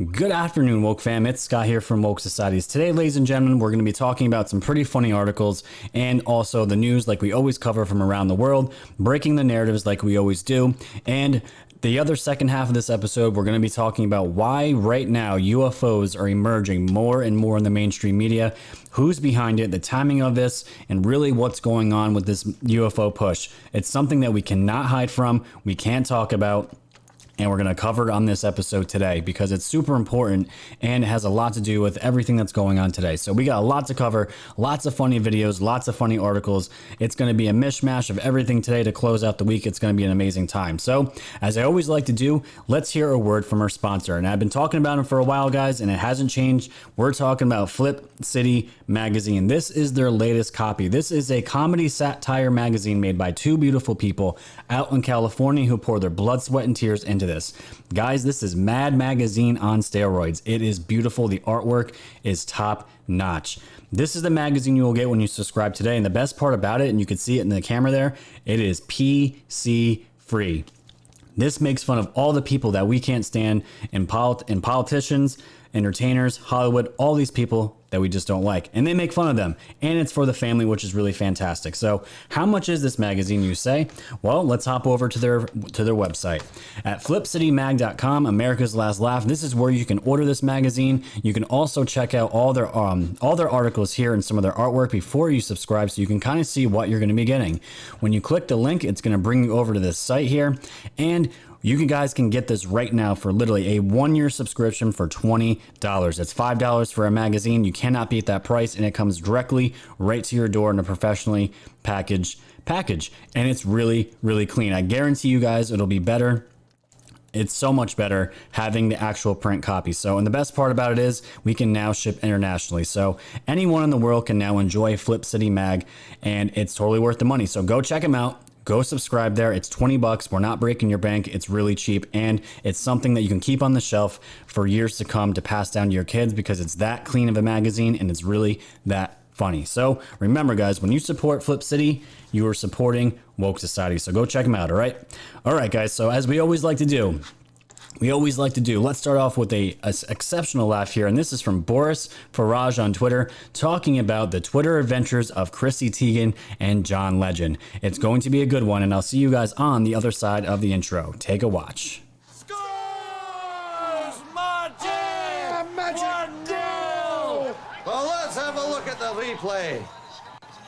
Good afternoon, Woke fam. It's Scott here from Woke Societies. Today, ladies and gentlemen, we're going to be talking about some pretty funny articles and also the news like we always cover from around the world, breaking the narratives like we always do. And the other second half of this episode, we're going to be talking about why right now UFOs are emerging more and more in the mainstream media, who's behind it, the timing of this, and really what's going on with this UFO push. It's something that we cannot hide from, we can't talk about, and we're going to cover it on this episode today because it's super important and it has a lot to do with everything that's going on today. So we got a lot to cover, lots of funny videos, lots of funny articles. It's going to be a mishmash of everything today to close out the week. It's going to be an amazing time. So as I always like to do, let's hear a word from our sponsor. And I've been talking about him for a while, guys, and it hasn't changed. We're talking about Flip City Magazine. This is their latest copy. This is a comedy satire magazine made by two beautiful people out in California who pour their blood, sweat, and tears into this. Guys, this is Mad Magazine on steroids. It is beautiful. The artwork is top notch. This is the magazine you will get when you subscribe today. And the best part about it, and you can see it in the camera there, it is PC free. This makes fun of all the people that we can't stand in politicians, entertainers, Hollywood, all these people that we just don't like, and they make fun of them, and it's for the family, which is really fantastic. So how much is this magazine, you say? Well, let's hop over to their website at flipcitymag.com, America's Last Laugh. This is where you can order this magazine. You can also check out all their articles here and some of their artwork before you subscribe, so you can kind of see what you're going to be getting. When you click the link, it's going to bring you over to this site here, and you guys can get this right now for literally a 1-year subscription for $20. It's $5 for a magazine. You cannot beat that price, and it comes directly right to your door in a professionally packaged package. And it's really, really clean. I guarantee you guys it'll be better. It's so much better having the actual print copy. So, and the best part about it is we can now ship internationally. So anyone in the world can now enjoy Flip City Mag, and it's totally worth the money. So go check them out. Go subscribe there. It's $20. We're not breaking your bank. It's really cheap, and it's something that you can keep on the shelf for years to come to pass down to your kids because it's that clean of a magazine and it's really that funny. So remember, guys, when you support Flip City, you are supporting Woke Society. So go check them out. All right, guys. So as we always like to do, let's start off with a exceptional laugh here. And this is from Boris Farage on Twitter, talking about the Twitter adventures of Chrissy Teigen and John Legend. It's going to be a good one, and I'll see you guys on the other side of the intro. Take a watch. Scores! Magic! Magic! 1-0! Well, let's have a look at the replay.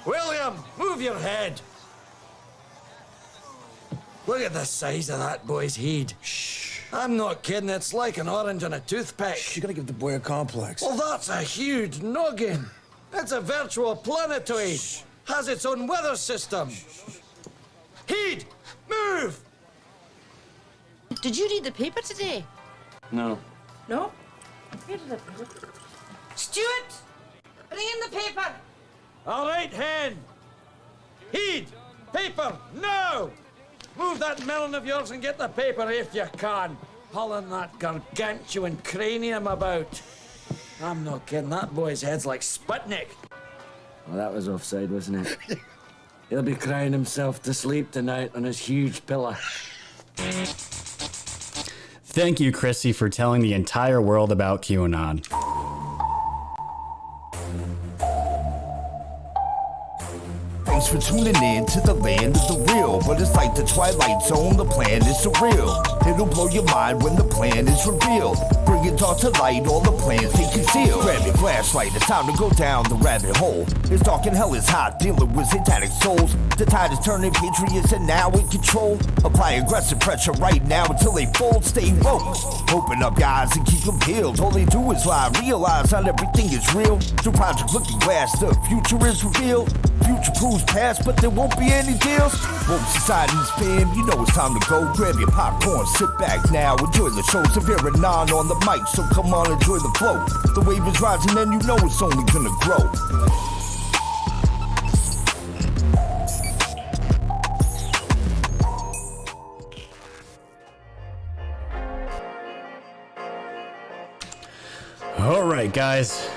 William, move your head. Look at the size of that boy's head. Shh. I'm not kidding, it's like an orange on a toothpick. You gotta give the boy a complex. Well, that's a huge noggin. It's a virtual planetoid. Has its own weather system. Heed, move! Did you read the paper today? No. No? Where did it go? Stuart! Bring in the paper! All right, hen. Heed, paper, now! Move that melon of yours and get the paper if you can. Hauling that gargantuan cranium about. I'm not kidding, that boy's head's like Sputnik. Well, that was offside, wasn't it? He'll be crying himself to sleep tonight on his huge pillow. Thank you, Chrissy, for telling the entire world about QAnon. Thanks for tuning in to the land of the real. But it's like the Twilight Zone, the plan is surreal. It'll blow your mind when the plan is revealed. Bring it all to light, all the plans they conceal. Grab your flashlight, it's time to go down the rabbit hole. It's dark and hell is hot, dealing with satanic souls. The tide is turning, patriots are now in control. Apply aggressive pressure right now until they fold. Stay woke, open up your eyes and keep them peeled. All they do is lie, realize not everything is real. Through Project Looking Glass, the future is revealed. Future proves past, but there won't be any deals. Woke Society's fam, you know it's time to go. Grab your popcorn, sit back now, enjoy the show. Severe and non on the mic, so come on, enjoy the flow. The wave is rising and you know it's only gonna grow. All right, guys.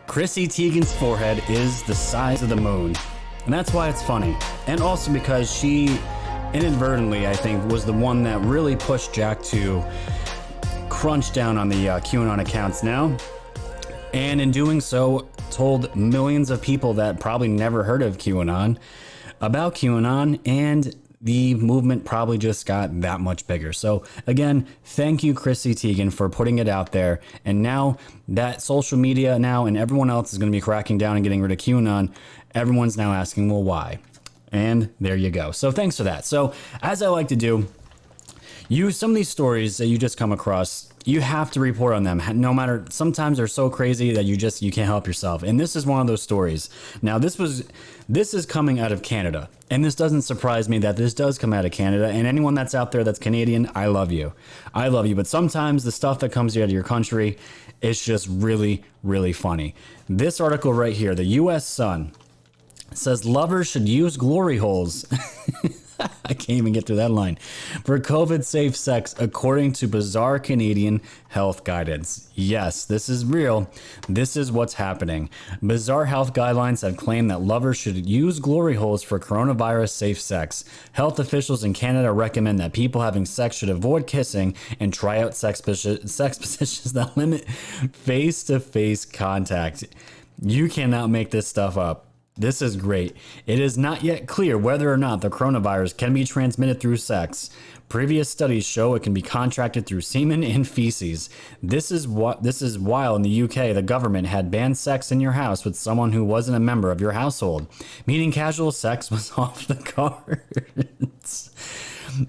Chrissy Teigen's forehead is the size of the moon, and that's why it's funny. And also because she inadvertently, I think, was the one that really pushed Jack to crunch down on the QAnon accounts now. And in doing so, told millions of people that probably never heard of QAnon about QAnon, and the movement probably just got that much bigger. So again, thank you, Chrissy Teigen, for putting it out there. And now that social media now and everyone else is going to be cracking down and getting rid of QAnon, everyone's now asking, well, why? And there you go. So thanks for that. So as I like to do, some of these stories that you just come across, you have to report on them. No matter, sometimes they're so crazy that you can't help yourself. And this is one of those stories. Now this is coming out of Canada, and this doesn't surprise me that this does come out of Canada. And anyone that's out there that's Canadian, I love you. I love you. But sometimes the stuff that comes out of your country is just really, really funny. This article right here, the U.S. Sun, says lovers should use glory holes. I can't even get through that line. For COVID-safe sex, according to bizarre Canadian health guidance. Yes, this is real. This is what's happening. Bizarre health guidelines have claimed that lovers should use glory holes for coronavirus-safe sex. Health officials in Canada recommend that people having sex should avoid kissing and try out sex positions that limit face-to-face contact. You cannot make this stuff up. This is great. It is not yet clear whether or not the coronavirus can be transmitted through sex. Previous studies show it can be contracted through semen and feces. This is while in the UK the government had banned sex in your house with someone who wasn't a member of your household, meaning casual sex was off the cards.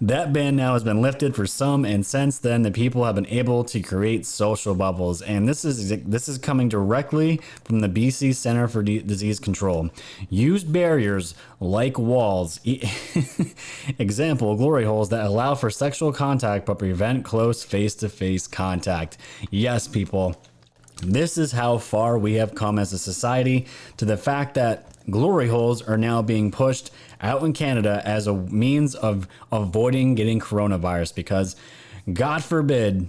That ban now has been lifted for some, and since then the people have been able to create social bubbles. And this is coming directly from the BC Centre for Disease Control. Use barriers like walls. Example, glory holes that allow for sexual contact but prevent close face-to-face contact. Yes, people. This is how far we have come as a society, to the fact that glory holes are now being pushed out in Canada as a means of avoiding getting coronavirus, because God forbid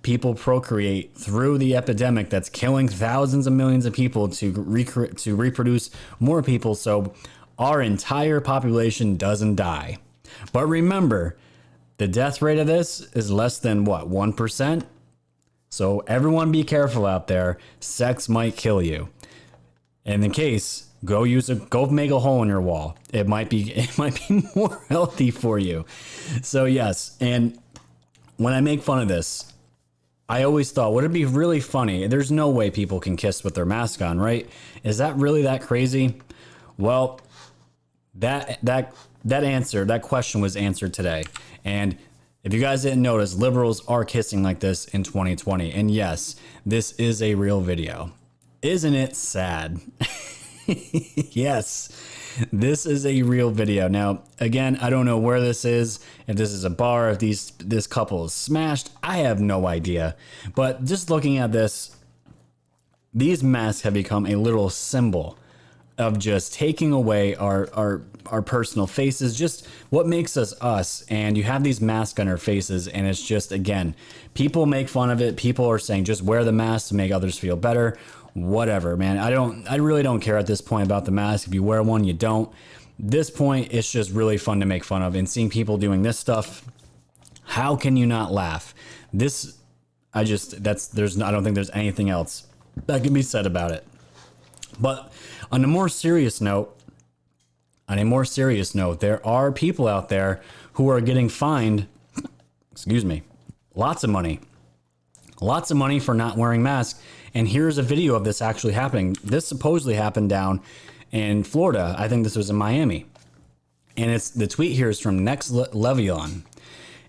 people procreate through the epidemic that's killing thousands of millions of people to reproduce more people so our entire population doesn't die. But remember, the death rate of this is less than what, 1%? So everyone be careful out there. Sex might kill you. And in case, go make a hole in your wall. It might be more healthy for you. So yes, and when I make fun of this, I always thought, would it be really funny? There's no way people can kiss with their mask on, right? Is that really that crazy? Well, that question was answered today. And if you guys didn't notice, liberals are kissing like this in 2020. And yes, this is a real video. Isn't it sad? Yes, this is a real video. Now, again, I don't know where this is. If this is a bar, if this couple is smashed, I have no idea. But just looking at this, these masks have become a literal symbol of just taking away our personal faces, just what makes us us. And you have these masks on our faces, and it's just, again, people make fun of it. People are saying just wear the mask to make others feel better. Whatever, man. I really don't care at this point about the mask. If you wear one, you don't. This point, it's just really fun to make fun of, and seeing people doing this stuff. How can you not laugh? I don't think there's anything else that can be said about it. But on a more serious note, there are people out there who are getting fined, lots of money for not wearing masks. And here's a video of this actually happening. This supposedly happened down in Florida. I think this was in Miami. And the tweet here is from Next Levion.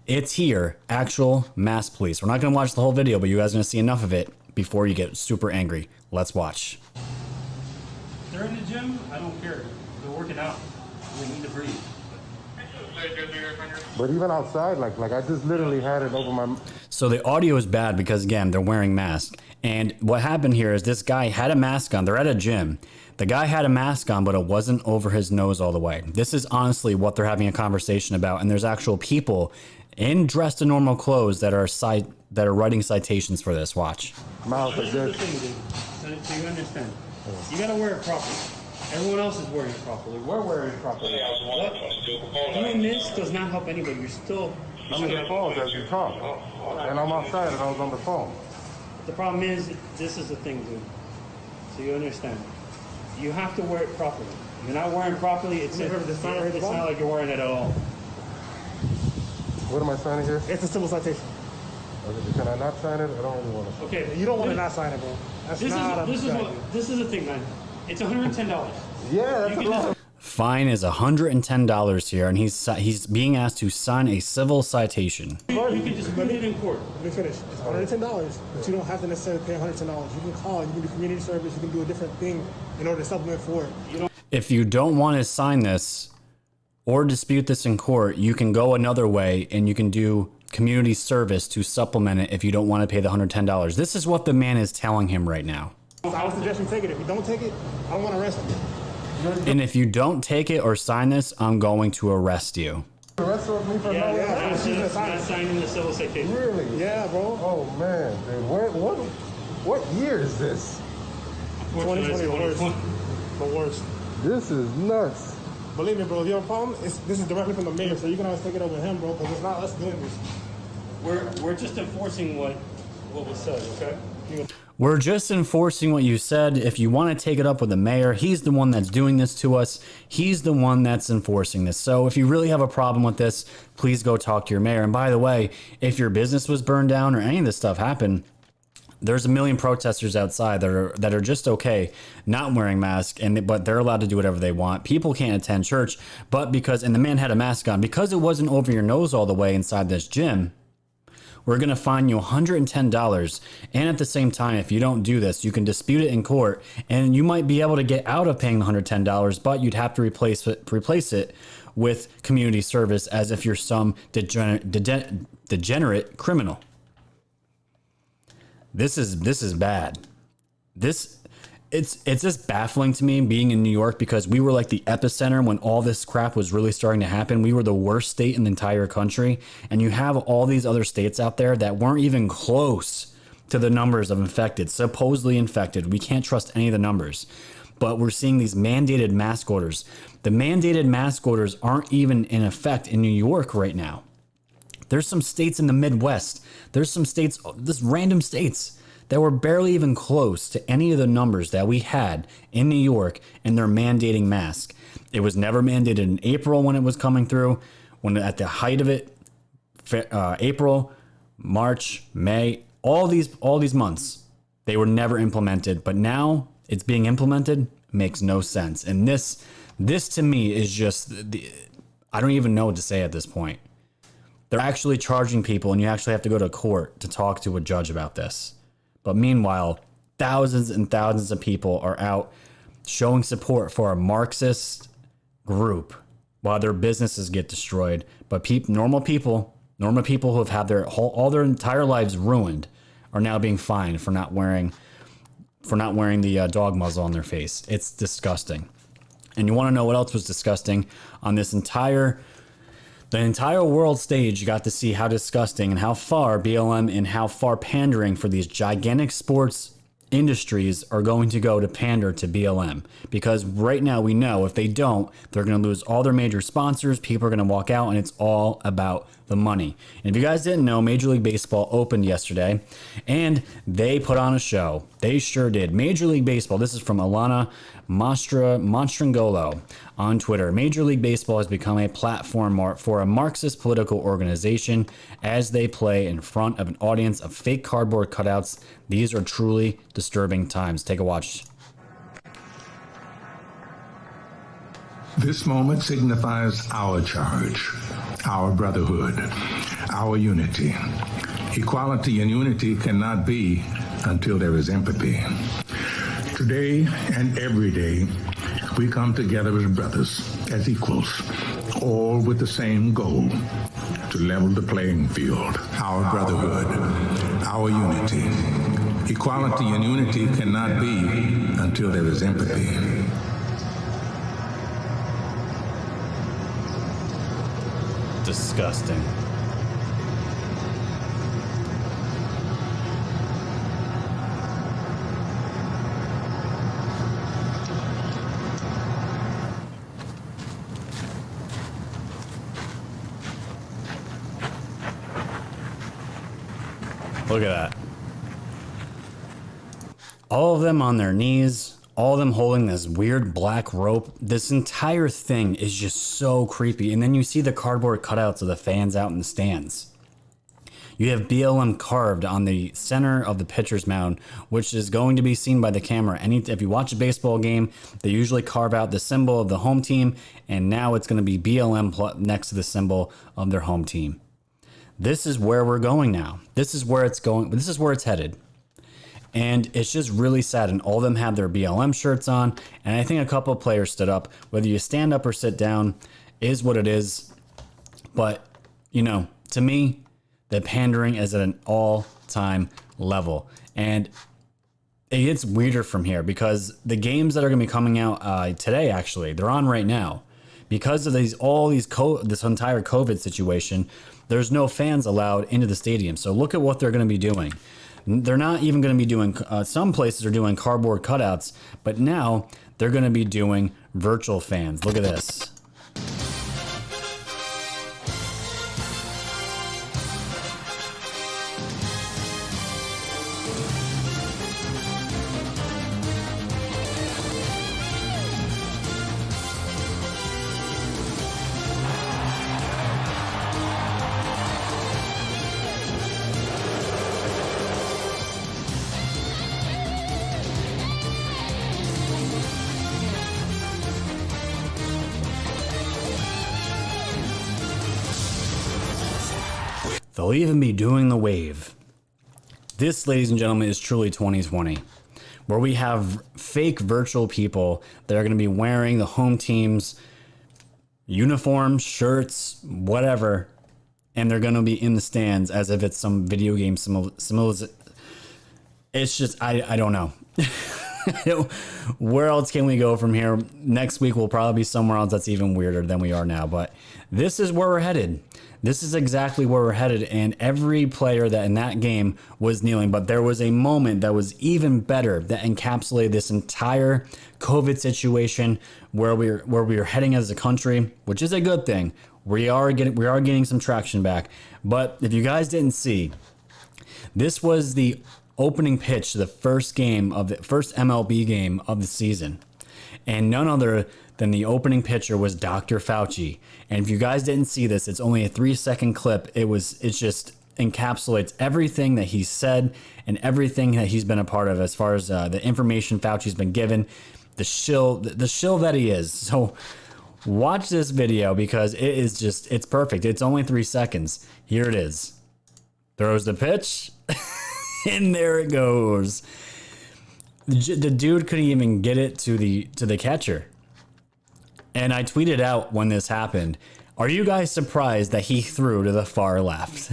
It's here, actual mask police. We're not going to watch the whole video, but you guys are going to see enough of it before you get super angry. Let's watch. They're in the gym, I don't care. They're working out. We need to breathe. But even outside, like I just literally had it over my... So the audio is bad because, again, they're wearing masks. And what happened here is this guy had a mask on. They're at a gym. The guy had a mask on, but it wasn't over his nose all the way. This is honestly what they're having a conversation about. And there's actual people dressed in normal clothes that are writing citations for this. Watch. Mouth like This is this. the thing, dude. So you understand. You gotta wear it properly. Everyone else is wearing it properly. We're wearing it properly. Doing this does not help anybody. You're still I'm in the phone as you talk. And I'm outside and I was on the phone. The problem is, this is the thing, dude. So you understand. You have to wear it properly. If you're not wearing it properly, it's not like you're wearing it at all. What am I signing here? It's a civil citation. Okay, can I not sign it? I don't really want to. Okay. You don't want to not sign it, bro. That's This is the thing, man. It's $110. Yeah, that's a lot. Fine is $110 here, and he's being asked to sign a civil citation. You can just put it in court. Let me finish. It's $110, but you don't have to necessarily pay $110. You can call, you can do community service, you can do a different thing in order to supplement for it. If you don't want to sign this or dispute this in court, you can go another way and you can do community service to supplement it if you don't want to pay the $110. This is what the man is telling him right now. I would suggest you take it. If you don't take it, I don't want to arrest you. And if you don't take it or sign this, I'm going to arrest you. Arrest me for Not signing the civil citation. Really? Yeah, bro. Oh man, dude. What year is this? 2020 the worst. The worst. This is nuts. Believe me, bro, if you have a problem, this is directly from the mayor, so you can always take it over him, bro, because it's not us doing this. We're just enforcing what was said, okay? We're just enforcing what you said. If you want to take it up with the mayor, he's the one that's doing this to us. He's the one that's enforcing this. So if you really have a problem with this, please go talk to your mayor. And by the way, if your business was burned down or any of this stuff happened, there's a million protesters outside that are just okay not wearing masks, but they're allowed to do whatever they want. People can't attend church, and the man had a mask on because it wasn't over your nose all the way inside this gym. We're going to fine you $110. And at the same time, if you don't do this, you can dispute it in court and you might be able to get out of paying the $110, but you'd have to replace it with community service as if you're some degenerate criminal. This is bad. It's just baffling to me being in New York because we were like the epicenter when all this crap was really starting to happen. We were the worst state in the entire country. And you have all these other states out there that weren't even close to the numbers of infected, supposedly infected. We can't trust any of the numbers. But we're seeing these mandated mask orders. The mandated mask orders aren't even in effect in New York right now. There's some states in the Midwest. There's some states, just random states, that were barely even close to any of the numbers that we had in New York, and they're mandating masks. It was never mandated in April when it was coming through, when at the height of it, April, March, May, all these months, they were never implemented. But now it's being implemented. Makes no sense. And this to me is just, I don't even know what to say at this point. They're actually charging people, and you actually have to go to court to talk to a judge about this. But meanwhile, thousands and thousands of people are out showing support for a Marxist group while their businesses get destroyed. But normal people who have had all their entire lives ruined are now being fined for not wearing the dog muzzle on their face. It's disgusting. And you want to know what else was disgusting? On this entire world stage, you got to see how disgusting and how far BLM and how far pandering for these gigantic sports industries are going to go to pander to BLM. Because right now we know if they don't, they're going to lose all their major sponsors. People are going to walk out, and it's all about the money. And if you guys didn't know, Major League Baseball opened yesterday, and they put on a show. They sure did. Major League Baseball, this is from Alana Monstrangolo on Twitter. Major League Baseball has become a platform for a Marxist political organization as they play in front of an audience of fake cardboard cutouts. These are truly disturbing times. Take a watch. This moment signifies our charge, our brotherhood, our unity. Equality and unity cannot be until there is empathy. Today and every day, we come together as brothers, as equals, all with the same goal, to level the playing field. Our brotherhood, our unity. Equality and unity cannot be until there is empathy. Disgusting. Look at that. All of them on their knees, all of them holding this weird black rope. This entire thing is just so creepy. And then you see the cardboard cutouts of the fans out in the stands. You have BLM carved on the center of the pitcher's mound, which is going to be seen by the camera. If you watch a baseball game, they usually carve out the symbol of the home team, and now it's going to be BLM next to the symbol of their home team. This is where we're going now. This is where it's going. This is where it's headed. And it's just really sad. And all of them have their BLM shirts on. And I think a couple of players stood up. Whether you stand up or sit down is what it is. But, you know, to me, the pandering is at an all-time level. And it gets weirder from here because the games that are going to be coming out today, actually, they're on right now. Because of this entire COVID situation, there's no fans allowed into the stadium. So look at what they're going to be doing. They're not even going to be doing, some places are doing cardboard cutouts, but now they're going to be doing virtual fans. Look at this. They'll even be doing the wave. This, ladies and gentlemen, is truly 2020, where we have fake virtual people that are going to be wearing the home team's uniforms, shirts, whatever, and they're going to be in the stands as if it's some video game It's just, I don't know. Where else can we go from here? Next week we'll probably be somewhere else that's even weirder than we are now, but this is where we're headed. This is exactly where we're headed, and every player that in that game was kneeling, but there was a moment that was even better that encapsulated this entire COVID situation where we are heading as a country, which is a good thing. We are getting some traction back. But if you guys didn't see, this was the opening pitch to the first MLB game of the season. And none other than the opening pitcher was Dr. Fauci. And if you guys didn't see this, it's only a 3-second clip. It just encapsulates everything that he said and everything that he's been a part of as far as the information Fauci's been given, the shill that he is. So watch this video because it's perfect. It's only 3 seconds. Here it is. Throws the pitch and there it goes. The dude couldn't even get it to the catcher. And I tweeted out when this happened, are you guys surprised that he threw to the far left?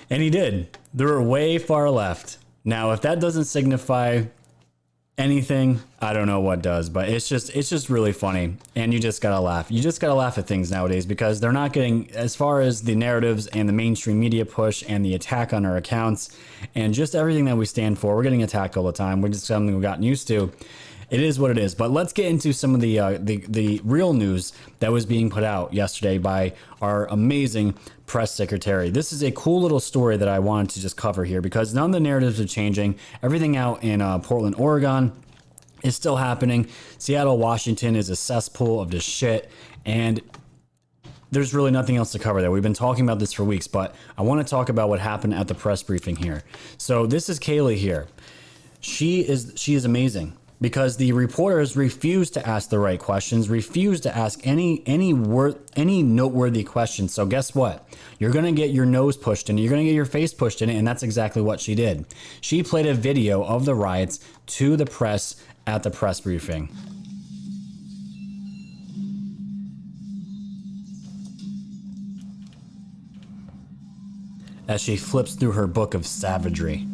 And he did. They were way far left. Now, if that doesn't signify anything, I don't know what does, but it's just really funny. And you just gotta laugh. You just gotta laugh at things nowadays because they're not getting, as far as the narratives and the mainstream media push and the attack on our accounts and just everything that we stand for, we're getting attacked all the time. We're just something we've gotten used to. It is what it is. But let's get into some of the real news that was being put out yesterday by our amazing press secretary. This is a cool little story that I wanted to just cover here because none of the narratives are changing. Everything out in Portland, Oregon is still happening. Seattle, Washington is a cesspool of this shit. And there's really nothing else to cover there. We've been talking about this for weeks, but I want to talk about what happened at the press briefing here. So this is Kaylee here. She is amazing. Because the reporters refused to ask the right questions, refused to ask any noteworthy questions. So guess what? You're going to get your nose pushed in it. You're going to get your face pushed in it. And that's exactly what she did. She played a video of the riots to the press at the press briefing. As she flips through her book of savagery.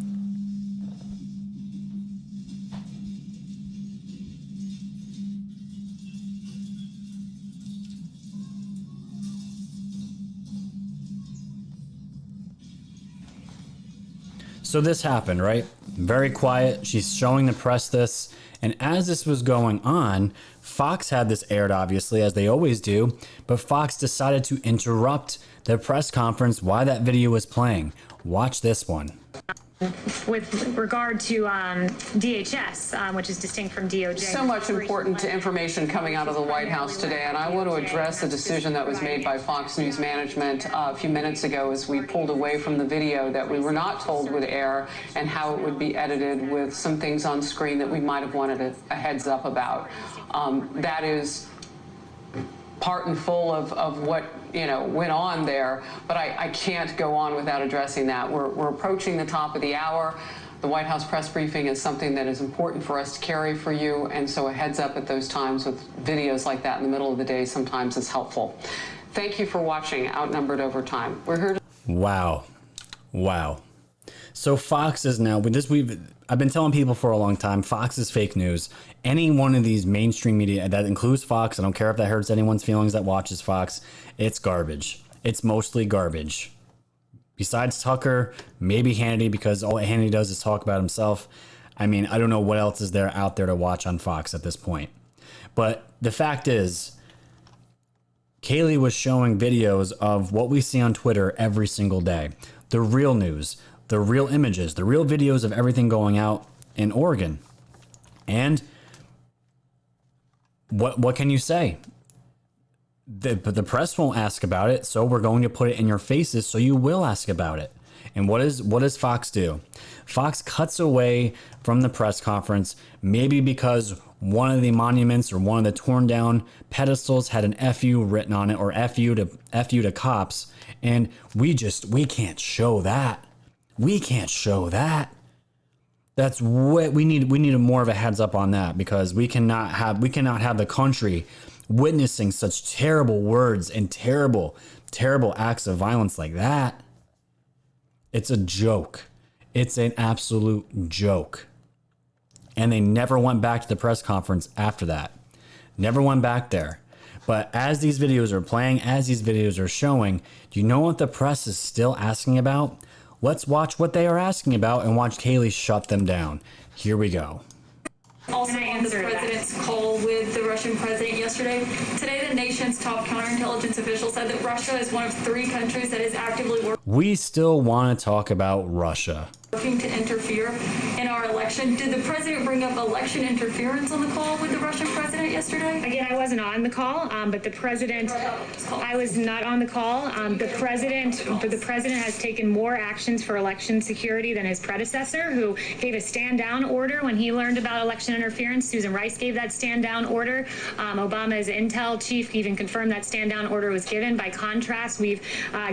So this happened, right? Very quiet. She's showing the press this, And as this was going on, Fox had this aired, obviously, as they always do, but Fox decided to interrupt the press conference while that video was playing. Watch this one. With regard to DHS, which is distinct from DOJ. So much important information coming out of the White House today, and I want to address the decision that was made by Fox News management a few minutes ago as we pulled away from the video that we were not told would air and how it would be edited with some things on screen that we might have wanted a heads up about. That is part and full of what went on there, but I can't go on without addressing that. We're approaching the top of the hour. The White House press briefing is something that is important for us to carry for you, and so a heads up at those times with videos like that in the middle of the day sometimes is helpful. Thank you for watching Outnumbered Over Time. We're here to... Wow. So Fox is now, I've been telling people for a long time, Fox is fake news. Any one of these mainstream media, that includes Fox, I don't care if that hurts anyone's feelings that watches Fox, it's garbage. It's mostly garbage. Besides Tucker, maybe Hannity, because all Hannity does is talk about himself. I mean, I don't know what else is there out there to watch on Fox at this point. But the fact is, Kaylee was showing videos of what we see on Twitter every single day. The real news, the real images, the real videos of everything going out in Oregon. And what can you say? The press won't ask about it, so we're going to put it in your faces so you will ask about it. And what does Fox do? Fox cuts away from the press conference, maybe because one of the monuments or one of the torn down pedestals had an FU written on it, or FU to cops, and we can't show that. We can't show that. That's what we need. We need more of a heads up on that, because we cannot have the country witnessing such terrible words and terrible acts of violence like that. It's a joke. It's an absolute joke. And they never went back to the press conference after that. Never went back there. But as these videos are playing, as these videos are showing, do you know what the press is still asking about? Let's watch what they are asking about and watch Kaylee shut them down. Here we go. Also on the president's call with the Russian president yesterday. Today, the nation's top counterintelligence official said that Russia is one of 3 countries that is actively We still want to talk about Russia. working to interfere in our election. Did the president bring up election interference on the call with the Russian president yesterday? Again, I wasn't on the call, but the president, I was not on the call. The president has taken more actions for election security than his predecessor, who gave a stand down order when he learned about election interference. Susan Rice gave that stand down order. Obama's intel chief even confirmed that stand down order was given. By contrast, we've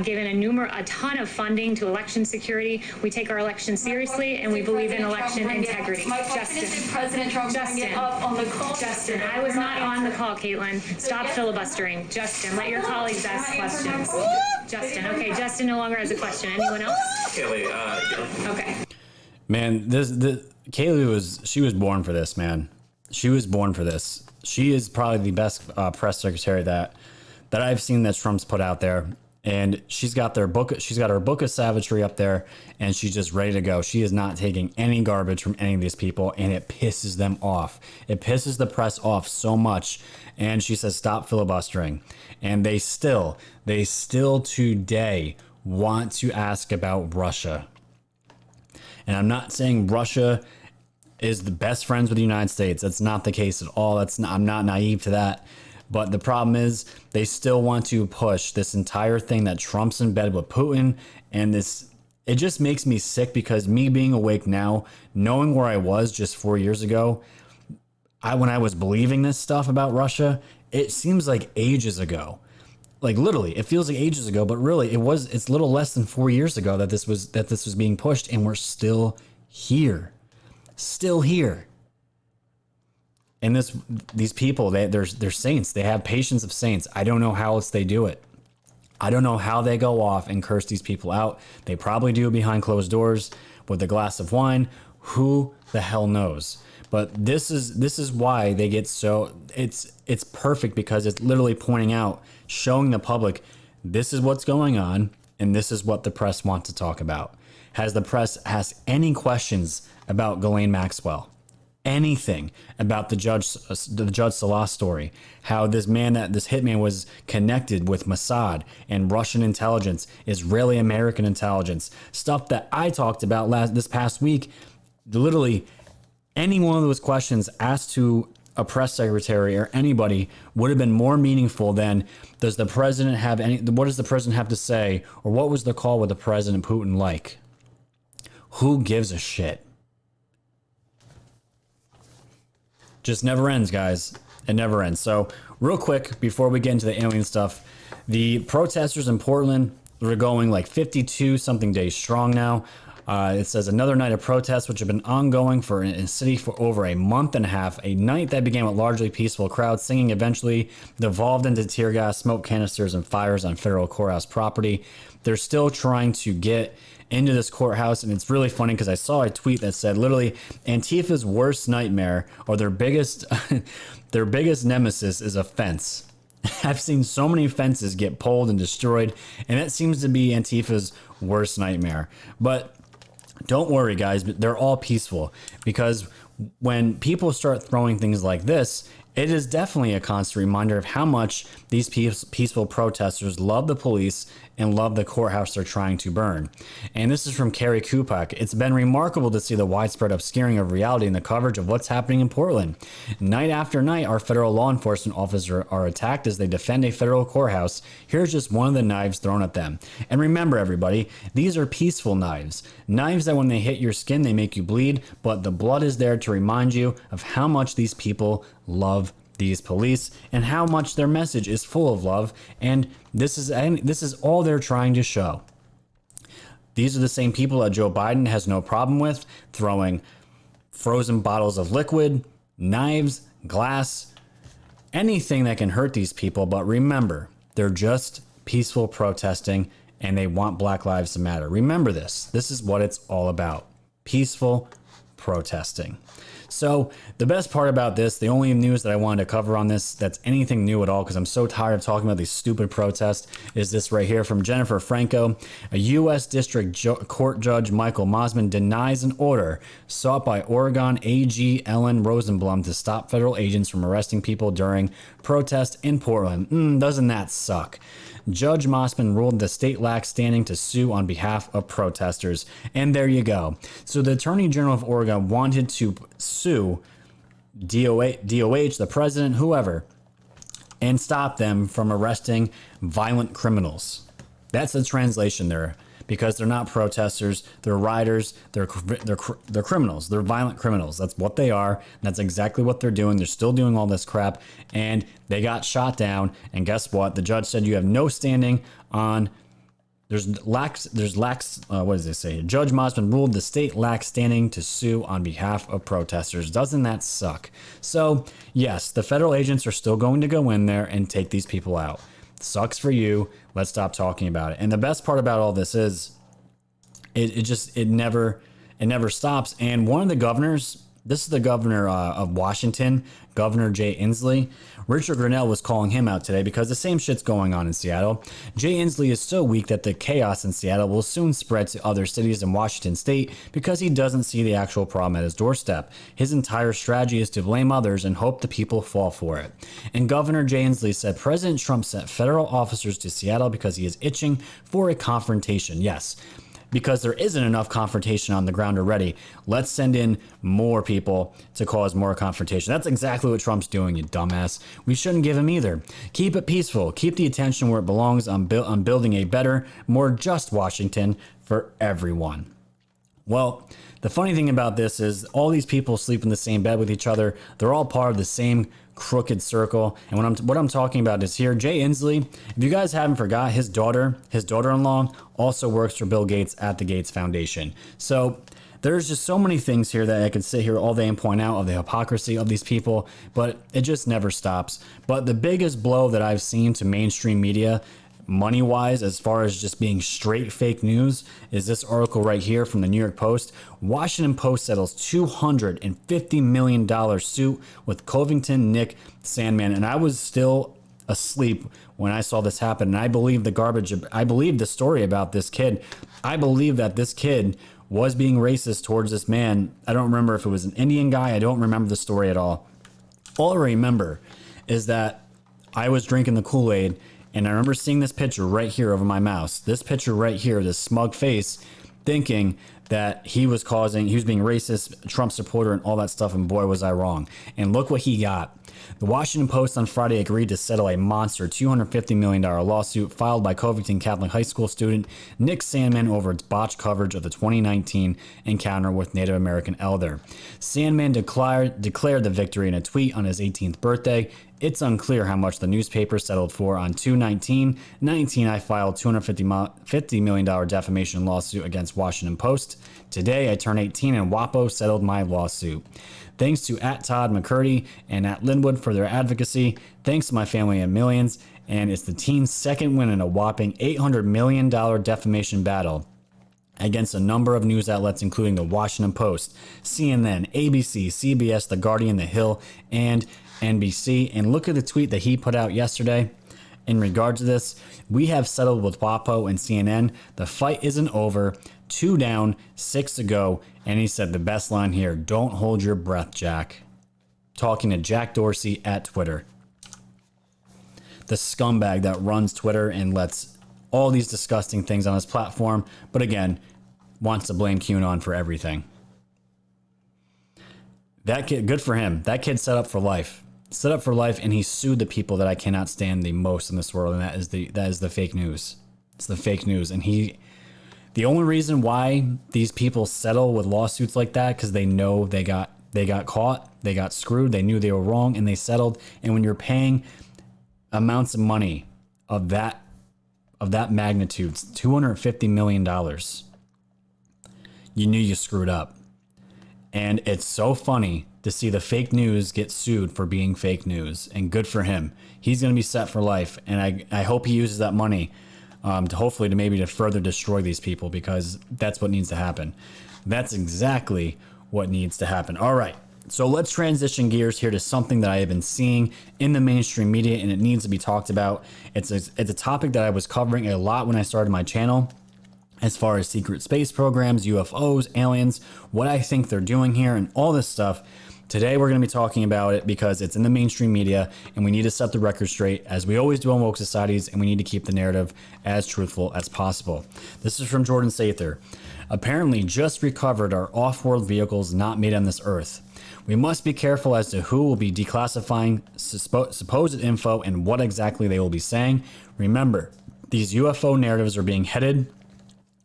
given a ton of funding to election security. We take our election seriously, and we believe in election integrity. Did President Trump bring it up on the call? Justin, I was not on the call, Caitlin. Stop filibustering. Justin, let your colleagues ask questions. Justin, okay, Justin no longer has a question. Anyone else? Kaylee, Okay. Man, Kaylee she was born for this, man. She was born for this. She is probably the best press secretary that I've seen that Trump's put out there. And she's got her book of savagery up there, and she's just ready to go. She is not taking any garbage from any of these people, and it pisses them off. It pisses the press off so much. And she says, stop filibustering. And they still today want to ask about Russia. And I'm not saying Russia is the best friends with the United States. That's not the case at all. I'm not naive to that. But the problem is they still want to push this entire thing that Trump's in bed with Putin. And it just makes me sick, because me being awake now, knowing where I was just 4 years ago, when I was believing this stuff about Russia, it seems like ages ago. Like literally, it feels like ages ago, but really it's a little less than 4 years ago that this was being pushed, and we're still here. Still here. And these people, they're saints. They have patience of saints. I don't know how else they do it. I don't know how they go off and curse these people out. They probably do behind closed doors with a glass of wine. Who the hell knows? But this is why they get so it's perfect, because it's literally pointing out, showing the public, this is what's going on, and this is what the press want to talk about. Has the press asked any questions about Ghislaine Maxwell? anything about the Judge Salah story, how this hitman was connected with Mossad and Russian intelligence, Israeli American intelligence, stuff that I talked about this past week. Literally, any one of those questions asked to a press secretary or anybody would have been more meaningful than what does the president have to say, or what was the call with the President Putin like? Who gives a shit? Just never ends, guys. It never ends. So real quick, before we get into the alien stuff, the protesters in Portland, they're going like 52 something days strong now. It says another night of protests, which have been ongoing in the city for over a month and a half. A night that began with largely peaceful crowds singing eventually devolved into tear gas, smoke canisters, and fires on federal courthouse property. They're still trying to get into this courthouse, and it's really funny because I saw a tweet that said literally Antifa's worst nightmare, or their biggest their biggest nemesis, is a fence. I've seen so many fences get pulled and destroyed, and that seems to be Antifa's worst nightmare. But don't worry, guys, they're all peaceful, because when people start throwing things like this, it is definitely a constant reminder of how much these peaceful protesters love the police and love the courthouse they're trying to burn. And this is from Carrie Kupak. It's been remarkable to see the widespread obscuring of reality in the coverage of what's happening in Portland. Night after night, our federal law enforcement officers are attacked as they defend a federal courthouse. Here's just one of the knives thrown at them. And remember, everybody, these are peaceful knives. Knives that when they hit your skin, they make you bleed, but the blood is there to remind you of how much these people love these police and how much their message is full of love. And this is all they're trying to show. These are the same people that Joe Biden has no problem with throwing frozen bottles of liquid, knives, glass, anything that can hurt these people. But remember, they're just peaceful protesting and they want Black Lives to matter. Remember this. This is what it's all about. Peaceful protesting. So the best part about this, the only news that I wanted to cover on this that's anything new at all, because I'm so tired of talking about these stupid protests, is this right here from Jennifer Franco. A U.S. District Court Judge Michael Mosman denies an order sought by Oregon AG Ellen Rosenblum to stop federal agents from arresting people during protests in Portland. Doesn't that suck? Judge Mosman ruled the state lacks standing to sue on behalf of protesters. And there you go. So the Attorney General of Oregon wanted to sue DOH, the president, whoever, and stop them from arresting violent criminals. That's the translation there, because they're not protesters, they're rioters, they're criminals, they're violent criminals. That's what they are. That's exactly what they're doing. They're still doing all this crap, and they got shot down. And guess what? The judge said you have no standing on. What does it say? Judge Mosman ruled the state lacks standing to sue on behalf of protesters. Doesn't that suck? So yes, the federal agents are still going to go in there and take these people out. Sucks for you. Let's stop talking about it. And the best part about all this is it never stops. And one of the governors, this is the governor of Washington, Governor Jay Inslee. Richard Grinnell was calling him out today because the same shit's going on in Seattle. Jay Inslee is so weak that the chaos in Seattle will soon spread to other cities in Washington state because he doesn't see the actual problem at his doorstep. His entire strategy is to blame others and hope the people fall for it. And Governor Jay Inslee said President Trump sent federal officers to Seattle because he is itching for a confrontation. Yes, because there isn't enough confrontation on the ground already. Let's send in more people to cause more confrontation. That's exactly what Trump's doing, you dumbass. We shouldn't give him either. Keep it peaceful. Keep the attention where it belongs on building a better, more just Washington for everyone. Well, the funny thing about this is all these people sleep in the same bed with each other. They're all part of the same crooked circle. And what I'm talking about is here, Jay Inslee, if you guys haven't forgot, his daughter-in-law also works for Bill Gates at the Gates Foundation. So there's just so many things here that I could sit here all day and point out of the hypocrisy of these people, but it just never stops. But the biggest blow that I've seen to mainstream media money-wise, as far as just being straight fake news, is this article right here from the New York Post. Washington Post settles $250 million suit with Covington Nick Sandman. And I was still asleep when I saw this happen. And I believe the story about this kid. I believe that this kid was being racist towards this man. I don't remember if it was an Indian guy. I don't remember the story at all. All I remember is that I was drinking the Kool-Aid, and I remember seeing this picture right here over my mouse. This picture right here, this smug face, thinking that he was being racist, Trump supporter, and all that stuff, and boy, was I wrong. And look what he got. The Washington Post on Friday agreed to settle a monster $250 million lawsuit filed by Covington Catholic High School student Nick Sandmann over its botched coverage of the 2019 encounter with Native American elder. Sandmann declared the victory in a tweet on his 18th birthday. It's unclear how much the newspaper settled for. On 2/19/19, I filed $250 million defamation lawsuit against Washington Post. Today, I turn 18 and WAPO settled my lawsuit. Thanks to @Todd McCurdy and @Linwood for their advocacy. Thanks to my family and millions. And it's the team's second win in a whopping $800 million defamation battle against a number of news outlets, including the Washington Post, CNN, ABC, CBS, The Guardian, The Hill, and NBC. And look at the tweet that he put out yesterday in regard to this. We have settled with WAPO and CNN. The fight isn't over. 2 down, 6 to go. And he said the best line here: don't hold your breath, Jack. Talking to Jack Dorsey at Twitter. The scumbag that runs Twitter and lets all these disgusting things on his platform, but again, wants to blame QAnon for everything. That kid, good for him. That kid set up for life. Set up for life, and he sued the people that I cannot stand the most in this world, and that is the fake news. It's the fake news, and the only reason why these people settle with lawsuits like that, because they know they got caught, they got screwed, they knew they were wrong, and they settled. And when you're paying amounts of money of that magnitude, $250 million, you knew you screwed up. And it's so funny to see the fake news get sued for being fake news, and good for him. He's going to be set for life, and I hope he uses that money to further destroy these people, because that's what needs to happen. That's exactly what needs to happen. All right, so let's transition gears here to something that I have been seeing in the mainstream media, and it needs to be talked about. It's a topic that I was covering a lot when I started my channel, as far as secret space programs, UFOs, aliens, what I think they're doing here, and all this stuff. Today, we're going to be talking about it because it's in the mainstream media, and we need to set the record straight, as we always do on woke societies, and we need to keep the narrative as truthful as possible. This is from Jordan Sather. Apparently, just recovered are off-world vehicles not made on this earth. We must be careful as to who will be declassifying supposed info and what exactly they will be saying. Remember, these UFO narratives are being headed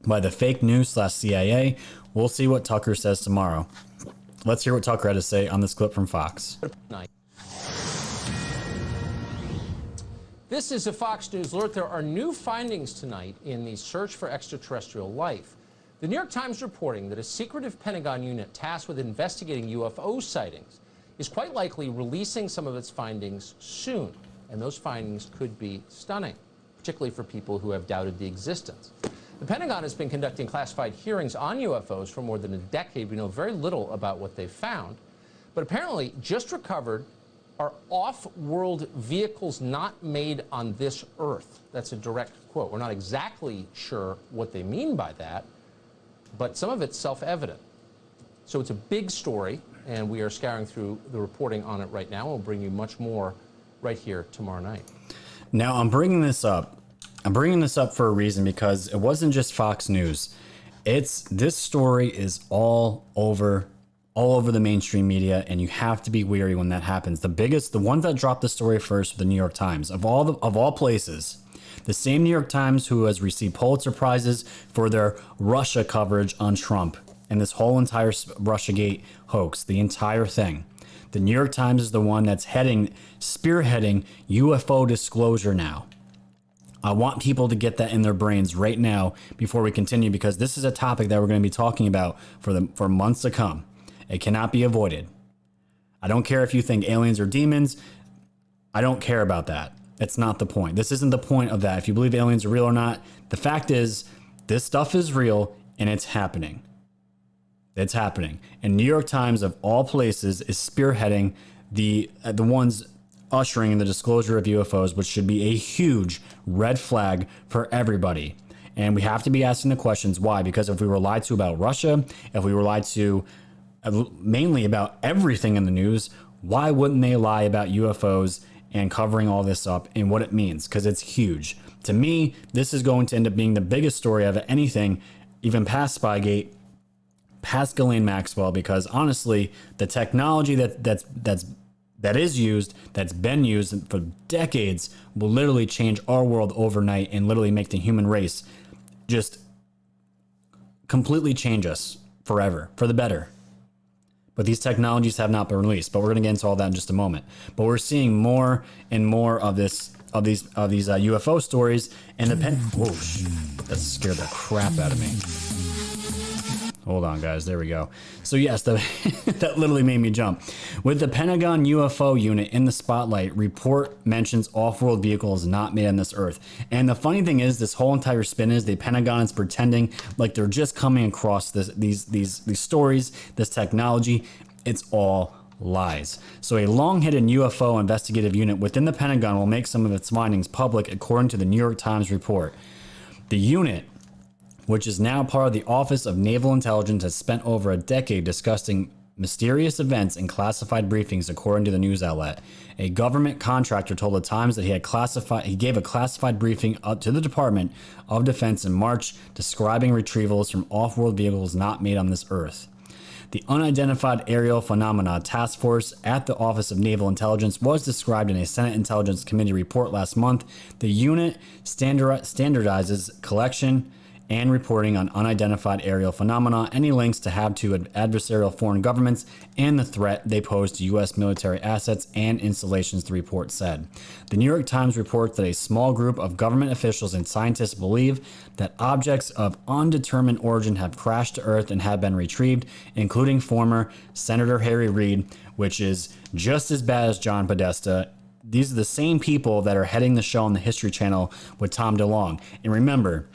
by the fake news/CIA. We'll see what Tucker says tomorrow. Let's hear what Tucker had to say on this clip from Fox. This is a Fox News alert. There are new findings tonight in the search for extraterrestrial life. The New York Times reporting that a secretive Pentagon unit tasked with investigating UFO sightings is quite likely releasing some of its findings soon. And those findings could be stunning, particularly for people who have doubted the existence. The Pentagon has been conducting classified hearings on UFOs for more than a decade. We know very little about what they've found. But apparently, just recovered are off-world vehicles not made on this Earth. That's a direct quote. We're not exactly sure what they mean by that, but some of it's self-evident. So it's a big story, and we are scouring through the reporting on it right now. We'll bring you much more right here tomorrow night. Now, I'm bringing this up for a reason, because it wasn't just Fox News. This story is all over the mainstream media, and you have to be wary when that happens. The ones that dropped the story first were the New York Times, of all places. The same New York Times who has received Pulitzer Prizes for their Russia coverage on Trump and this whole entire Russiagate hoax, the entire thing. The New York Times is the one that's spearheading UFO disclosure now. I want people to get that in their brains right now before we continue, because this is a topic that we're going to be talking about for months to come. It cannot be avoided. I don't care if you think aliens are demons. I don't care about that. It's not the point. This isn't the point of that. If you believe aliens are real or not, the fact is this stuff is real, and it's happening. It's happening. And New York Times, of all places, is spearheading the ones ushering in the disclosure of UFOs, which should be a huge red flag for everybody. And we have to be asking the questions why, because if we were lied to about Russia, if we were lied to mainly about everything in the news, why wouldn't they lie about UFOs and covering all this up and what it means? Because it's huge. To me, this is going to end up being the biggest story of anything, even past Spygate, past Ghislaine Maxwell, because honestly, the technology that's been used for decades will literally change our world overnight and literally make the human race just completely change us forever for the better. But these technologies have not been released. But we're going to get into all that in just a moment. But we're seeing more and more of these UFO stories, and that scared the crap out of me. Hold on, guys. There we go. So yes, that literally made me jump. With the Pentagon UFO unit in the spotlight, report mentions off-world vehicles not made on this Earth. And the funny thing is, this whole entire spin is the Pentagon is pretending like they're just coming across these stories, this technology. It's all lies. So a long-hidden UFO investigative unit within the Pentagon will make some of its findings public, according to the New York Times report. The unit, which is now part of the Office of Naval Intelligence, has spent over a decade discussing mysterious events in classified briefings, according to the news outlet. A government contractor told the Times that he gave a classified briefing up to the Department of Defense in March, describing retrievals from off-world vehicles not made on this Earth. The Unidentified Aerial Phenomena Task Force at the Office of Naval Intelligence was described in a Senate Intelligence Committee report last month. The unit standardizes collection and reporting on unidentified aerial phenomena, any links to adversarial foreign governments, and the threat they pose to U.S. military assets and installations, the report said. The New York Times reports that a small group of government officials and scientists believe that objects of undetermined origin have crashed to Earth and have been retrieved, including former Senator Harry Reid, which is just as bad as John Podesta. These are the same people that are heading the show on the History Channel with Tom DeLonge. And remember,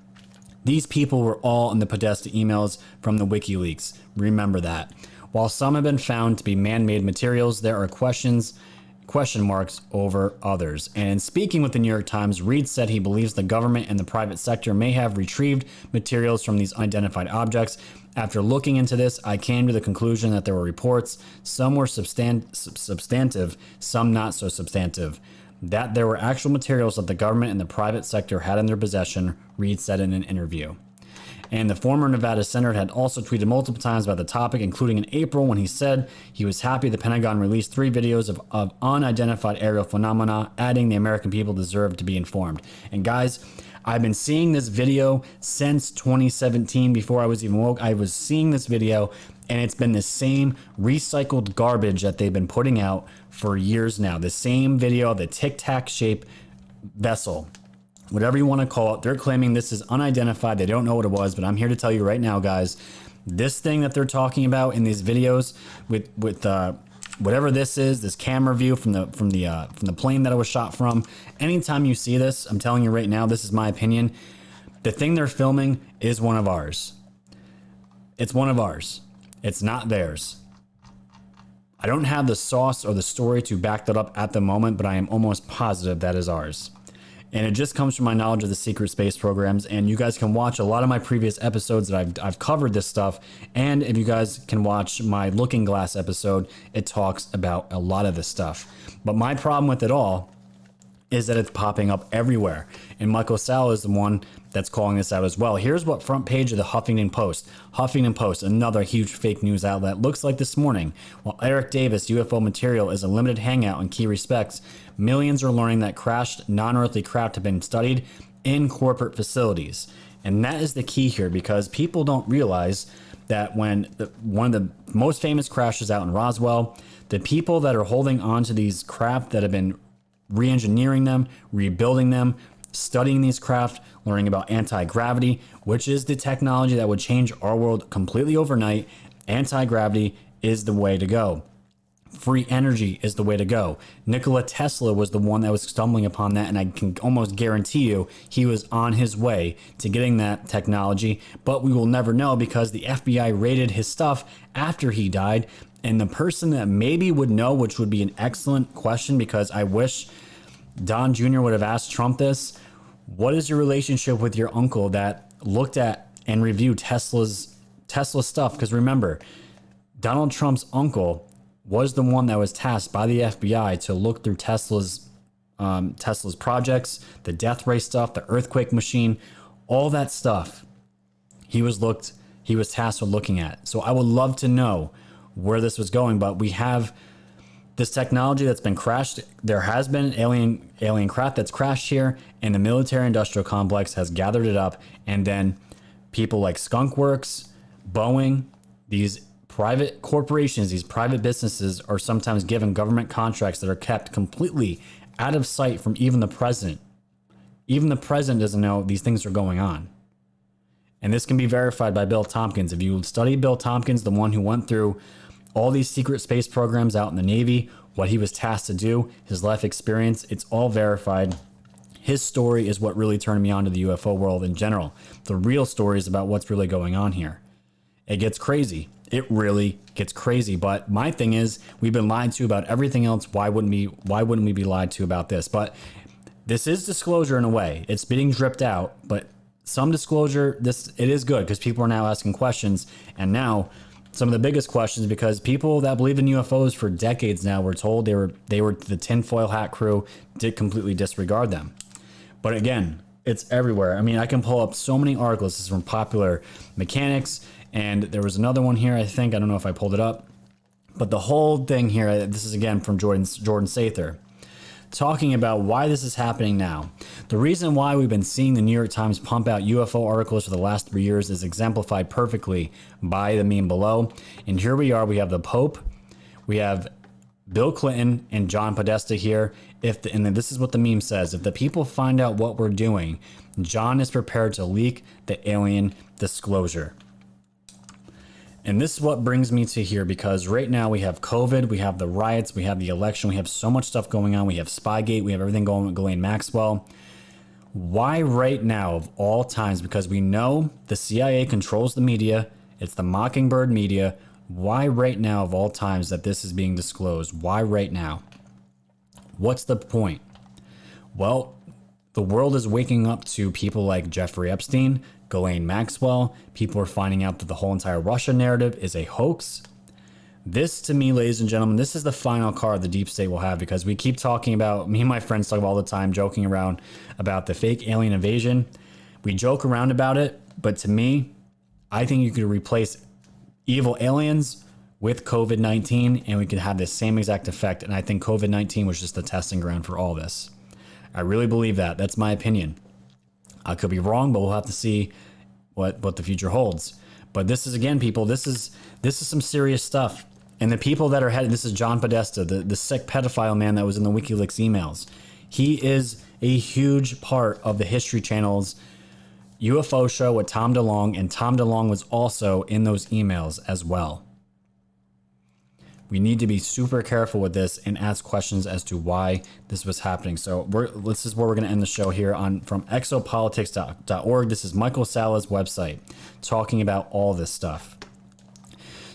these people were all in the Podesta emails from the WikiLeaks. Remember that. While some have been found to be man-made materials, there are question marks over others. And in speaking with the New York Times, Reid said he believes the government and the private sector may have retrieved materials from these unidentified objects. After looking into this, I came to the conclusion that there were reports. Some were substantive, some not so substantive. That there were actual materials that the government and the private sector had in their possession, Reid said in an interview. And the former Nevada senator had also tweeted multiple times about the topic, including in April when he said he was happy the Pentagon released 3 videos of unidentified aerial phenomena, adding the American people deserve to be informed. And guys, I've been seeing this video since 2017, before I was even woke. I was seeing this video, and it's been the same recycled garbage that they've been putting out for years now. The same video of the tic-tac shaped vessel, whatever you want to call it. They're claiming this is unidentified. They don't know what it was, but I'm here to tell you right now, guys, this thing that they're talking about in these videos with whatever this is, this camera view from the plane that it was shot from. Anytime you see this, I'm telling you right now, this is my opinion. The thing they're filming is one of ours. It's one of ours. It's not theirs. I don't have the sauce or the story to back that up at the moment, but I am almost positive that is ours. And it just comes from my knowledge of the secret space programs. And you guys can watch a lot of my previous episodes that I've covered this stuff. And if you guys can watch my Looking Glass episode, it talks about a lot of this stuff. But my problem with it all is that it's popping up everywhere. And Michael Sal is the one that's calling this out as well. Here's what front page of the Huffington Post. Huffington Post, another huge fake news outlet, looks like this morning. While Eric Davis' UFO material is a limited hangout in key respects, millions are learning that crashed non-earthly craft have been studied in corporate facilities. And that is the key here, because people don't realize that when one of the most famous crashes out in Roswell, the people that are holding on to these craft that have been re-engineering them, rebuilding them, studying these craft, learning about anti-gravity, which is the technology that would change our world completely overnight. Anti-gravity is the way to go. Free energy is the way to go. Nikola Tesla was the one that was stumbling upon that, and I can almost guarantee you he was on his way to getting that technology, but we will never know because the FBI raided his stuff after he died. And the person that maybe would know, which would be an excellent question, because I wish Don Jr. would have asked Trump this, what is your relationship with your uncle that looked at and reviewed Tesla stuff. Because remember, Donald Trump's uncle was the one that was tasked by the FBI to look through Tesla's projects, the death ray stuff, the earthquake machine, all that stuff. He was tasked with looking at. So I would love to know where this was going, but we have this technology that's been crashed. There has been alien craft that's crashed here, and the military industrial complex has gathered it up. And then people like Skunk Works, Boeing, these private corporations, these private businesses are sometimes given government contracts that are kept completely out of sight from even the president. Even the president doesn't know these things are going on. And this can be verified by Bill Tompkins. If you study Bill Tompkins, the one who went through all these secret space programs out in the Navy, what he was tasked to do, his life experience, it's all verified. His story is what really turned me on to the UFO world in general. The real stories about what's really going on here. It gets crazy. It really gets crazy. But my thing is, we've been lied to about everything else. Why wouldn't we be lied to about this? But this is disclosure in a way. It's being dripped out, but some disclosure, it is good because people are now asking questions. And now some of the biggest questions, because people that believe in UFOs for decades now were told they were the tinfoil hat crew, did completely disregard them. But again, it's everywhere. I mean, I can pull up so many articles. This is from Popular Mechanics, and there was another one here, I think. I don't know if I pulled it up. But the whole thing here, this is again from Jordan Sather, talking about why this is happening now. The reason why we've been seeing the New York Times pump out UFO articles for the last 3 years is exemplified perfectly by the meme below. And here we are. We have the Pope. We have Bill Clinton and John Podesta here. And then this is what the meme says. If the people find out what we're doing, John is prepared to leak the alien disclosure. And this is what brings me to here, because right now we have COVID, we have the riots, we have the election, we have so much stuff going on. We have Spygate, we have everything going with Ghislaine Maxwell. Why right now of all times? Because we know the CIA controls the media. It's the Mockingbird media. Why right now of all times that this is being disclosed? Why right now? What's the point? Well, the world is waking up to people like Jeffrey Epstein, Ghislaine Maxwell. People are finding out that the whole entire Russia narrative is a hoax. This, to me, ladies and gentlemen, this is the final card the deep state will have, because we keep talking about, me and my friends talk all the time, joking around about the fake alien invasion. We joke around about it, but to me, I think you could replace evil aliens with COVID-19 and we could have the same exact effect. And I think COVID-19 was just the testing ground for all this. I really believe that. That's my opinion. I could be wrong, but we'll have to see what the future holds. But this is, again, people, this is some serious stuff. And the people that are headed, this is John Podesta, the sick pedophile man that was in the WikiLeaks emails. He is a huge part of the History Channel's UFO show with Tom DeLonge, and Tom DeLonge was also in those emails as well. We need to be super careful with this and ask questions as to why this was happening. So this is where we're going to end the show here from exopolitics.org. This is Michael Sala's website talking about all this stuff.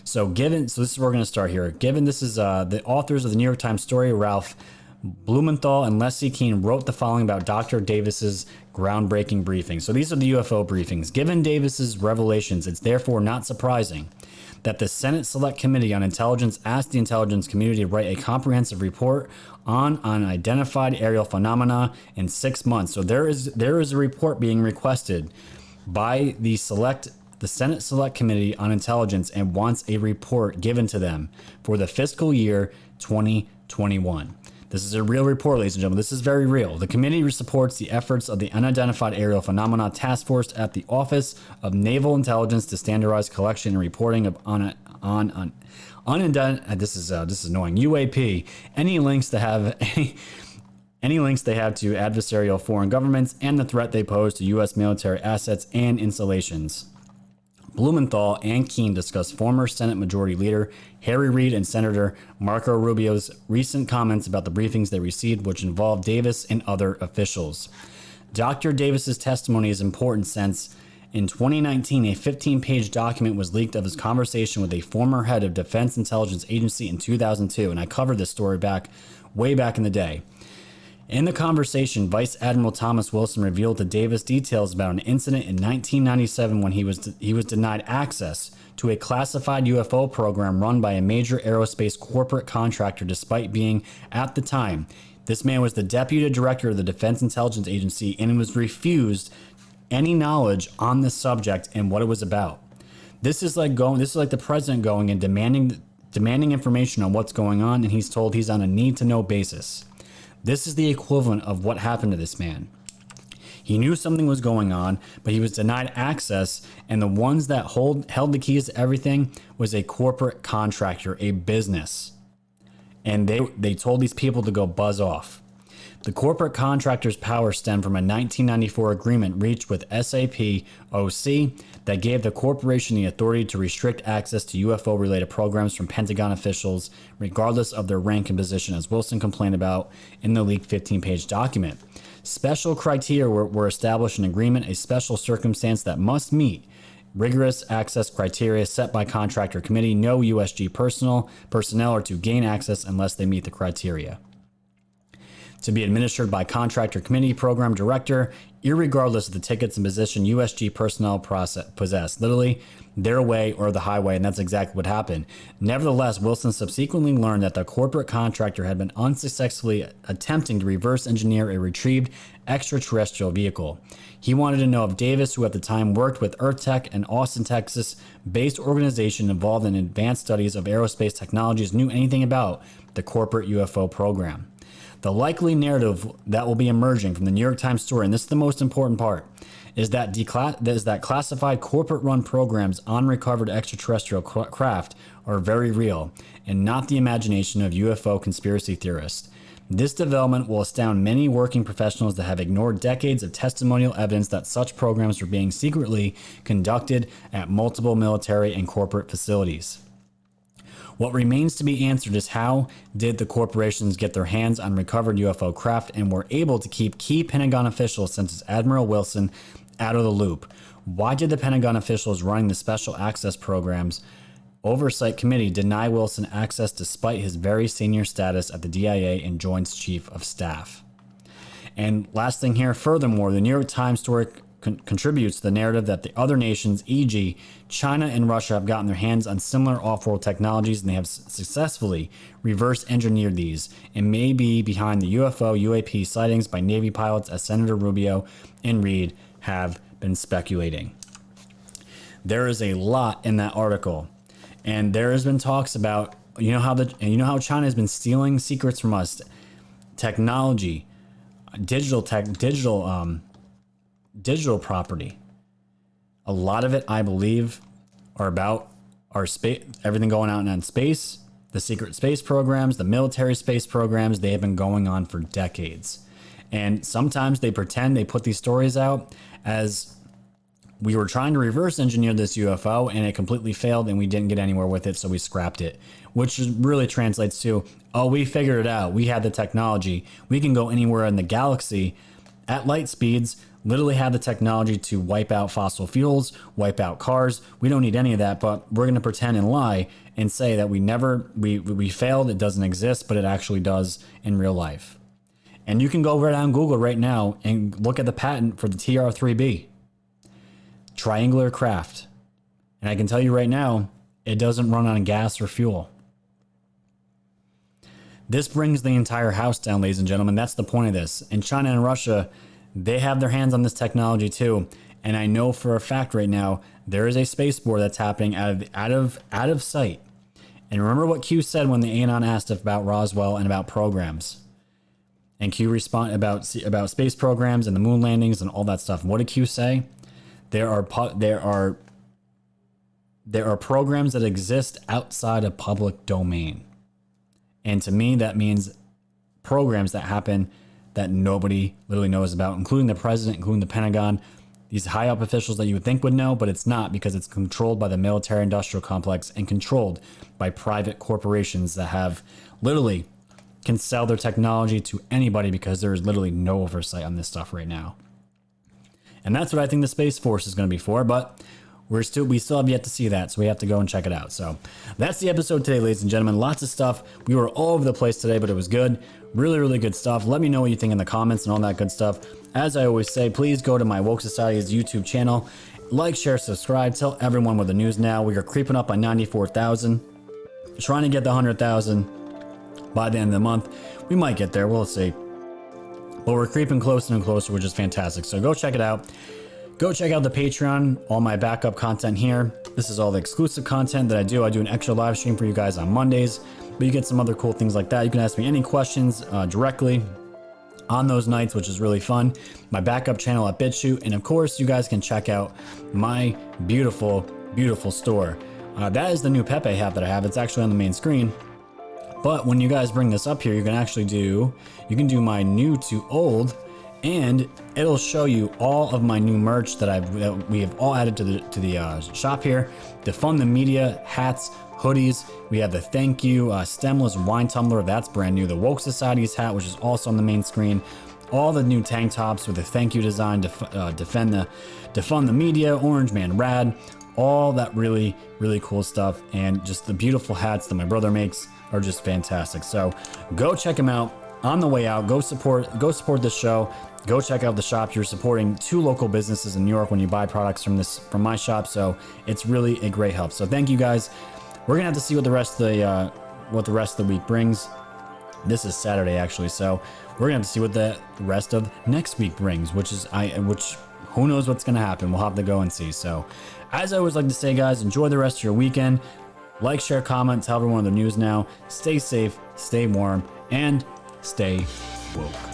So this is where we're going to start here. Given this is the authors of the New York Times story, Ralph Blumenthal and Leslie Kean, wrote the following about Dr. Davis's groundbreaking briefing. So these are the UFO briefings. Given Davis's revelations, it's therefore not surprising that the Senate Select Committee on Intelligence asked the intelligence community to write a comprehensive report on unidentified aerial phenomena in 6 months. So there is a report being requested by the Senate Select Committee on Intelligence, and wants a report given to them for the fiscal year 2021. This is a real report, ladies and gentlemen. This is very real. The committee supports the efforts of the Unidentified Aerial Phenomena Task Force at the Office of Naval Intelligence to standardize collection and reporting of unidentified. This is annoying. UAP. Any links they have to adversarial foreign governments and the threat they pose to U.S. military assets and installations. Blumenthal and Kean discussed former Senate Majority Leader Harry Reid and Senator Marco Rubio's recent comments about the briefings they received, which involved Davis and other officials. Dr. Davis's testimony is important since in 2019, a 15-page document was leaked of his conversation with a former head of Defense Intelligence Agency in 2002, and I covered this story way back in the day. In the conversation, Vice Admiral Thomas Wilson revealed to Davis details about an incident in 1997 when he was denied access to a classified UFO program run by a major aerospace corporate contractor, despite being, at the time, this man was the deputy director of the Defense Intelligence Agency and was refused any knowledge on the subject and what it was about. This is like the president going and demanding information on what's going on, and he's told he's on a need-to-know basis. This is the equivalent of what happened to this man. He knew something was going on, but he was denied access, and the ones that held the keys to everything was a corporate contractor, a business. And they told these people to go buzz off. The corporate contractor's power stemmed from a 1994 agreement reached with SAP OC that gave the corporation the authority to restrict access to UFO-related programs from Pentagon officials, regardless of their rank and position, as Wilson complained about in the leaked 15-page document. Special criteria were established in agreement, a special circumstance that must meet rigorous access criteria set by contractor committee. No USG personnel are to gain access unless they meet the criteria. To be administered by contractor committee program director, irregardless of the tickets and position USG personnel possess, literally their way or the highway, and that's exactly what happened. Nevertheless, Wilson subsequently learned that the corporate contractor had been unsuccessfully attempting to reverse engineer a retrieved extraterrestrial vehicle. He wanted to know if Davis, who at the time worked with EarthTech, an Austin, Texas-based organization involved in advanced studies of aerospace technologies, knew anything about the corporate UFO program. The likely narrative that will be emerging from the New York Times story, and this is the most important part, is that classified corporate-run programs on recovered extraterrestrial craft are very real and not the imagination of UFO conspiracy theorists. This development will astound many working professionals that have ignored decades of testimonial evidence that such programs are being secretly conducted at multiple military and corporate facilities. What remains to be answered is how did the corporations get their hands on recovered UFO craft and were able to keep key Pentagon officials such as Admiral Wilson out of the loop? Why did the Pentagon officials running the Special Access Programs Oversight Committee deny Wilson access despite his very senior status at the DIA and Joint Chief of Staff? And last thing here, furthermore, the New York Times story contributes to the narrative that the other nations, e.g. China and Russia, have gotten their hands on similar off-world technologies, and they have successfully reverse engineered these and may be behind the UFO UAP sightings by Navy pilots, as Senator Rubio and Reid have been speculating. There is a lot in that article, and there has been talks about how China has been stealing secrets from us, technology, digital property. A lot of it, I believe, are about our space, everything going out in space, the secret space programs, the military space programs. They have been going on for decades. And sometimes they pretend they put these stories out as we were trying to reverse engineer this UFO and it completely failed and we didn't get anywhere with it, so we scrapped it, which really translates to, oh, we figured it out. We had the technology. We can go anywhere in the galaxy at light speeds, literally have the technology to wipe out fossil fuels, wipe out cars. We don't need any of that, but we're going to pretend and lie and say that we failed, it doesn't exist, but it actually does in real life. And you can go right on Google right now and look at the patent for the TR-3B. Triangular craft. And I can tell you right now, it doesn't run on gas or fuel. This brings the entire house down, ladies and gentlemen. That's the point of this. And China and Russia, they have their hands on this technology too. And I know for a fact right now, there is a spaceport that's happening out of sight. And remember what Q said when the Anon asked about Roswell and about programs. And Q responded about space programs and the moon landings and all that stuff. What did Q say? There are programs that exist outside of public domain. And to me, that means programs that happen that nobody literally knows about, including the president, including the Pentagon, these high up officials that you would think would know, but it's not, because it's controlled by the military industrial complex and controlled by private corporations that have literally can sell their technology to anybody because there is literally no oversight on this stuff right now. And that's what I think the Space Force is going to be for. But we still have yet to see that, so we have to go and check it out. So that's the episode today, ladies and gentlemen. Lots of stuff. We were all over the place today, but it was good. Really, really good stuff. Let me know what you think in the comments and all that good stuff. As I always say, please go to my Woke Society's YouTube channel. Like, share, subscribe. Tell everyone with the news now. We are creeping up on 94,000. Trying to get the 100,000 by the end of the month. We might get there. We'll see. But we're creeping closer and closer, which is fantastic. So go check it out. Go check out the Patreon, all my backup content here. This is all the exclusive content that I do. I do an extra live stream for you guys on Mondays, but you get some other cool things like that. You can ask me any questions directly on those nights, which is really fun. My backup channel at BitChute, and of course, you guys can check out my beautiful, beautiful store. That is the new Pepe hat that I have. It's actually on the main screen. But when you guys bring this up here, you can do my new to old, and it'll show you all of my new merch that we have all added to the shop here. Defund the Media hats, hoodies. We have the thank you stemless wine tumbler. That's brand new. The Woke Society's hat, which is also on the main screen. All the new tank tops with the thank you design, defund the media, Orange Man Rad, all that really, really cool stuff, and just the beautiful hats that my brother makes are just fantastic. So go check them out on the way out. Go support this show. Go check out the shop. You're supporting 2 local businesses in New York when you buy products from my shop. So it's really a great help. So thank you guys. We're gonna have to see what the rest of the week brings. This is Saturday actually, so we're gonna have to see what the rest of next week brings, which who knows what's gonna happen. We'll have to go and see. So as I always like to say, guys, enjoy the rest of your weekend. Like, share, comment, tell everyone the news now. Stay safe, stay warm, and stay woke.